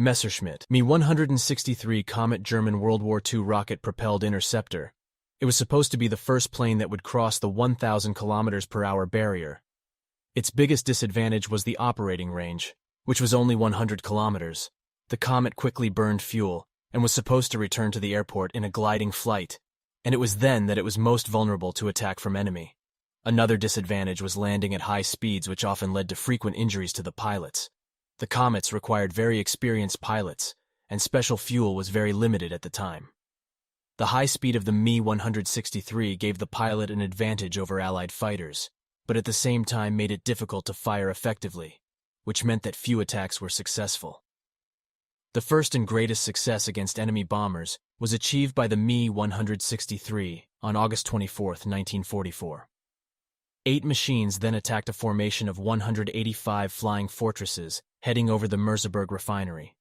Messerschmitt, Me-163 Comet German World War II rocket-propelled interceptor. It was supposed to be the first plane that would cross the 1,000 km/h barrier. Its biggest disadvantage was the operating range, which was only 100 kilometers. The Comet quickly burned fuel and was supposed to return to the airport in a gliding flight, and it was then that it was most vulnerable to attack from enemy. Another disadvantage was landing at high speeds, which often led to frequent injuries to the pilots. The Comets required very experienced pilots, and special fuel was very limited at the time. The high speed of the Me-163 gave the pilot an advantage over Allied fighters, but at the same time made it difficult to fire effectively, which meant that few attacks were successful. The first and greatest success against enemy bombers was achieved by the Me-163 on August 24, 1944. 8 machines then attacked a formation of 185 flying fortresses heading over the Merseburg refinery.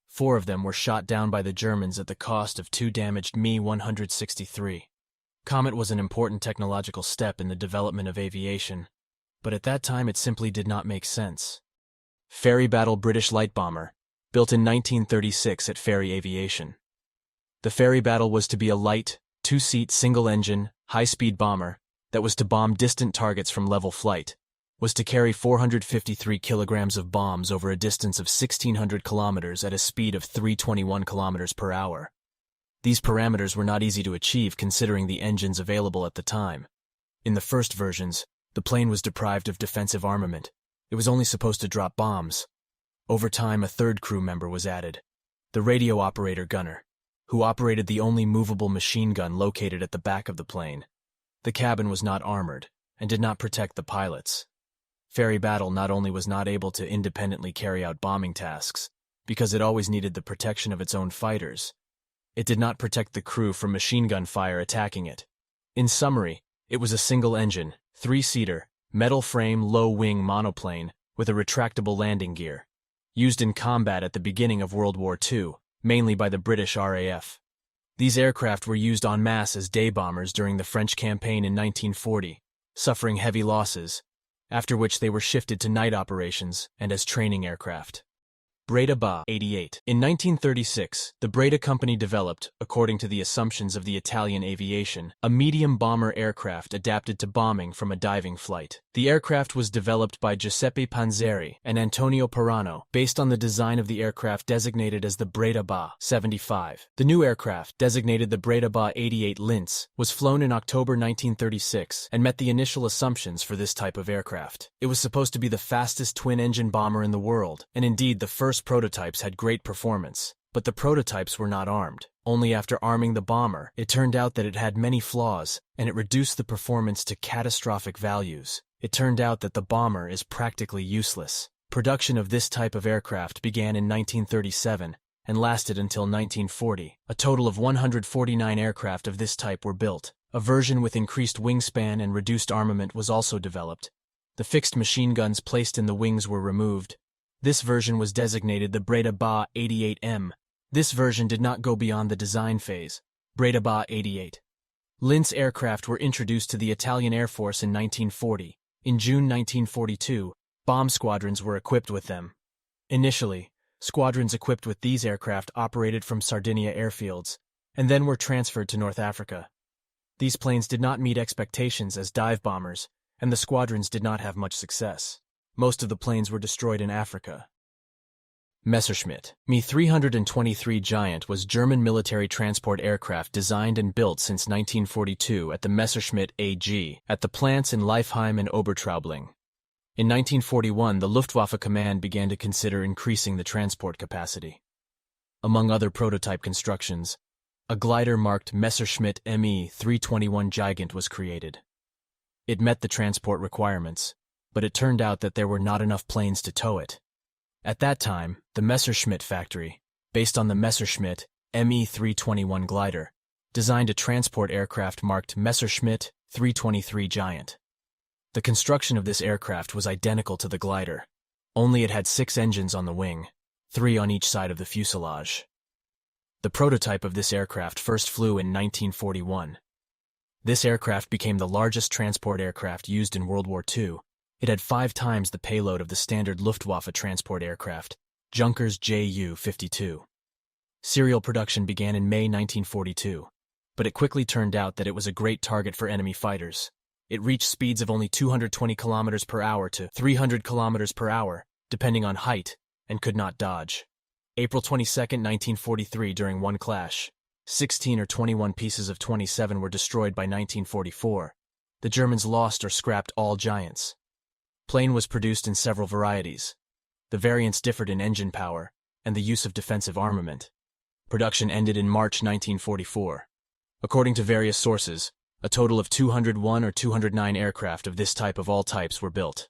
4 of them were shot down by the Germans at the cost of 2 damaged Me-163. Comet was an important technological step in the development of aviation, but at that time it simply did not make sense. Ferry Battle British light bomber, built in 1936 at Ferry Aviation. The Ferry Battle was to be a light, 2-seat single-engine, high-speed bomber that was to bomb distant targets from level flight, was to carry 453 kilograms of bombs over a distance of 1,600 kilometers at a speed of 321 kilometers per hour. These parameters were not easy to achieve considering the engines available at the time. In the first versions, the plane was deprived of defensive armament. It was only supposed to drop bombs. Over time, a third crew member was added, the radio operator gunner, who operated the only movable machine gun located at the back of the plane. The cabin was not armored and did not protect the pilots. Ferry Battle not only was not able to independently carry out bombing tasks, because it always needed the protection of its own fighters, it did not protect the crew from machine gun fire attacking it. In summary, it was a single-engine, 3-seater, metal frame low-wing monoplane with a retractable landing gear, used in combat at the beginning of World War II, mainly by the British RAF. These aircraft were used en masse as day bombers during the French campaign in 1940, suffering heavy losses, after which they were shifted to night operations and as training aircraft. Brada 88. In 1936, the Brada company developed, according to the assumptions of the Italian aviation, a medium bomber aircraft adapted to bombing from a diving flight. The aircraft was developed by Giuseppe Panzeri and Antonio Parano, based on the design of the aircraft designated as the Brada 75. The new aircraft, designated the Brada 88 Linz, was flown in October 1936 and met the initial assumptions for this type of aircraft. It was supposed to be the fastest twin-engine bomber in the world, and indeed the first prototypes had great performance, but the prototypes were not armed. Only after arming the bomber, it turned out that it had many flaws, and it reduced the performance to catastrophic values. It turned out that the bomber is practically useless. Production of this type of aircraft began in 1937 and lasted until 1940. A total of 149 aircraft of this type were built. A version with increased wingspan and reduced armament was also developed. The fixed machine guns placed in the wings were removed. This version was designated the Brada 88M. This version did not go beyond the design phase. Brada 88. Linz aircraft were introduced to the Italian Air Force in 1940. In June 1942, bomb squadrons were equipped with them. Initially, squadrons equipped with these aircraft operated from Sardinia airfields, and then were transferred to North Africa. These planes did not meet expectations as dive bombers, and the squadrons did not have much success. Most of the planes were destroyed in Africa. Messerschmitt. Me-323 Giant was German military transport aircraft designed and built since 1942 at the Messerschmitt AG at the plants in Leifheim and Obertraubling. In 1941, the Luftwaffe Command began to consider increasing the transport capacity. Among other prototype constructions, a glider marked Messerschmitt Me-321 Gigant was created. It met the transport requirements, but it turned out that there were not enough planes to tow it. At that time, the Messerschmitt factory, based on the Messerschmitt Me-321 glider, designed a transport aircraft marked Messerschmitt 323 Giant. The construction of this aircraft was identical to the glider, only it had 6 engines on the wing, 3 on each side of the fuselage. The prototype of this aircraft first flew in 1941. This aircraft became the largest transport aircraft used in World War II. It had 5 times the payload of the standard Luftwaffe transport aircraft, Junkers Ju-52. Serial production began in May 1942, but it quickly turned out that it was a great target for enemy fighters. It reached speeds of only 220 kilometers per hour to 300 kilometers per hour, depending on height, and could not dodge. April 22, 1943, during one clash, 16 or 21 pieces of 27 were destroyed by 1944. The Germans lost or scrapped all Giants. Plane was produced in several varieties. The variants differed in engine power and the use of defensive armament. Production ended in March 1944. According to various sources, a total of 201 or 209 aircraft of this type of all types were built.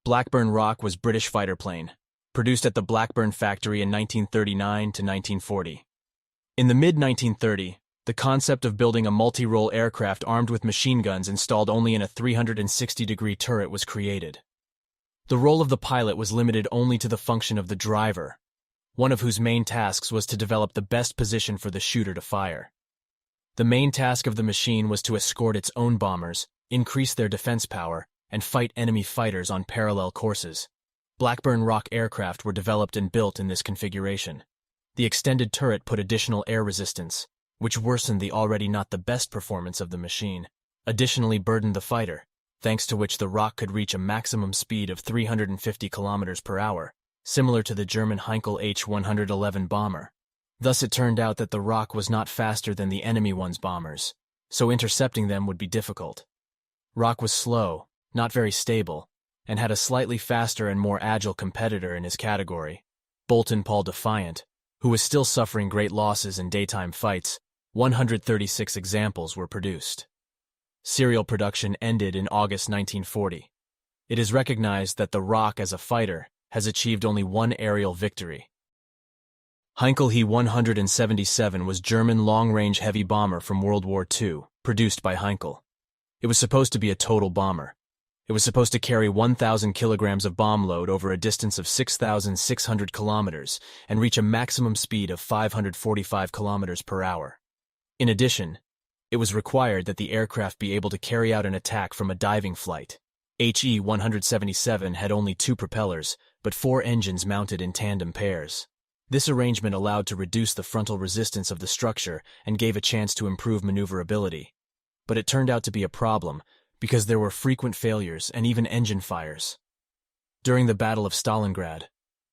Blackburn Rock was British fighter plane, produced at the Blackburn factory in 1939 to 1940. In the mid-1930s, the concept of building a multi-role aircraft armed with machine guns installed only in a 360-degree turret was created. The role of the pilot was limited only to the function of the driver, one of whose main tasks was to develop the best position for the shooter to fire. The main task of the machine was to escort its own bombers, increase their defense power, and fight enemy fighters on parallel courses. Blackburn Rock aircraft were developed and built in this configuration. The extended turret put additional air resistance, which worsened the already not the best performance of the machine, additionally burdened the fighter, thanks to which the Rock could reach a maximum speed of 350 kilometers per hour, similar to the German Heinkel H-111 bomber. Thus it turned out that the Rock was not faster than the enemy one's bombers, so intercepting them would be difficult. Rock was slow, not very stable, and had a slightly faster and more agile competitor in his category, Bolton Paul Defiant, who was still suffering great losses in daytime fights. 136 examples were produced. Serial production ended in August 1940. It is recognized that the Rock as a fighter has achieved only one aerial victory. Heinkel He-177 was German long-range heavy bomber from World War II, produced by Heinkel. It was supposed to be a total bomber. It was supposed to carry 1,000 kilograms of bomb load over a distance of 6,600 kilometers and reach a maximum speed of 545 kilometers per hour. In addition, it was required that the aircraft be able to carry out an attack from a diving flight. He-177 had only 2 propellers, but 4 engines mounted in tandem pairs. This arrangement allowed to reduce the frontal resistance of the structure and gave a chance to improve maneuverability. But it turned out to be a problem, because there were frequent failures and even engine fires. During the Battle of Stalingrad,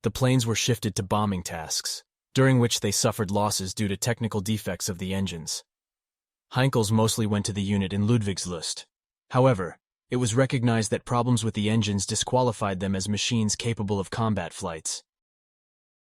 the planes were shifted to bombing tasks, during which they suffered losses due to technical defects of the engines. Heinkel's mostly went to the unit in Ludwigslust. However, it was recognized that problems with the engines disqualified them as machines capable of combat flights.